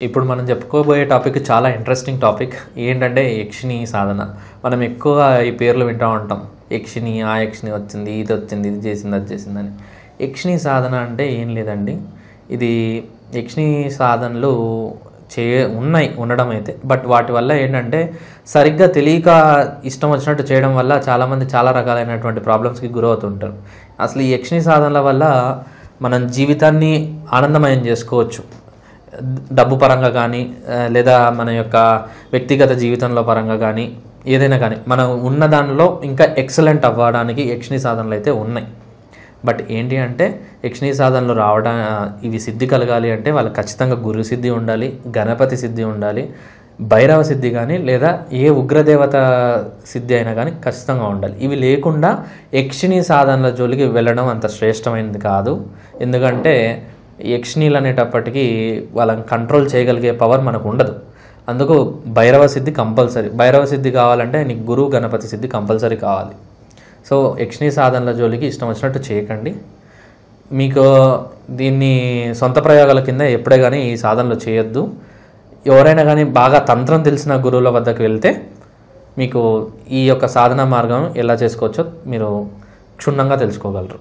ఇప్పుడు మనం చెప్పుకోబోయే టాపిక్ చాలా ఇంట్రెస్టింగ్ టాపిక్. ఏంటంటే యక్షిణి సాధన. మనం ఎక్కువ ఈ పేర్లు వింటూ ఉంటాం. యక్షిణి, ఆ యక్షిణి వచ్చింది, ఇది వచ్చింది, ఇది చేసింది, అది చేసిందని. యక్షిణి సాధన అంటే ఏం లేదండి. ఇది యక్షిణి సాధనలు ఉండడం అయితే, బట్ వాటి వల్ల ఏంటంటే సరిగ్గా తెలియక ఇష్టం వచ్చినట్టు చేయడం వల్ల చాలామంది చాలా రకాలైనటువంటి ప్రాబ్లమ్స్కి గురవుతుంటారు. అసలు ఈ యక్షిణి సాధనల వల్ల మనం జీవితాన్ని ఆనందమయం చేసుకోవచ్చు. డబ్బు పరంగా కానీ, లేదా మన యొక్క వ్యక్తిగత జీవితంలో పరంగా కానీ, ఏదైనా కానీ మనం ఉన్న దానిలో ఇంకా ఎక్సలెంట్ అవ్వడానికి యక్షిణి సాధనలు అయితే ఉన్నాయి. బట్ ఏంటి అంటే యక్షిణి సాధనలు ఇవి సిద్ధి కలగాలి అంటే వాళ్ళకి ఖచ్చితంగా గురు సిద్ధి ఉండాలి, గణపతి సిద్ధి ఉండాలి, భైరవ సిద్ధి కానీ, లేదా ఏ ఉగ్రదేవత సిద్ధి అయినా కానీ ఖచ్చితంగా ఉండాలి. ఇవి లేకుండా యక్షిణి సాధనల జోలికి వెళ్ళడం అంత శ్రేష్టమైనది కాదు. ఎందుకంటే యక్షిణీలు అనేటప్పటికీ వాళ్ళని కంట్రోల్ చేయగలిగే పవర్ మనకు ఉండదు. అందుకు భైరవ సిద్ధి కంపల్సరీ. భైరవ సిద్ధి కావాలంటే నీకు గురువు గణపతి సిద్ధి కంపల్సరీ కావాలి. సో యక్షిణీ సాధనల జోలికి ఇష్టం వచ్చినట్టు చేయకండి. మీకు దీన్ని సొంత ప్రయోగాల కింద ఎప్పుడే కానీ ఈ సాధనలు చేయొద్దు. ఎవరైనా కానీ బాగా తంత్రం తెలిసిన గురువుల వద్దకు వెళ్తే మీకు ఈ యొక్క సాధన మార్గం ఎలా చేసుకోవచ్చో మీరు క్షుణ్ణంగా తెలుసుకోగలరు.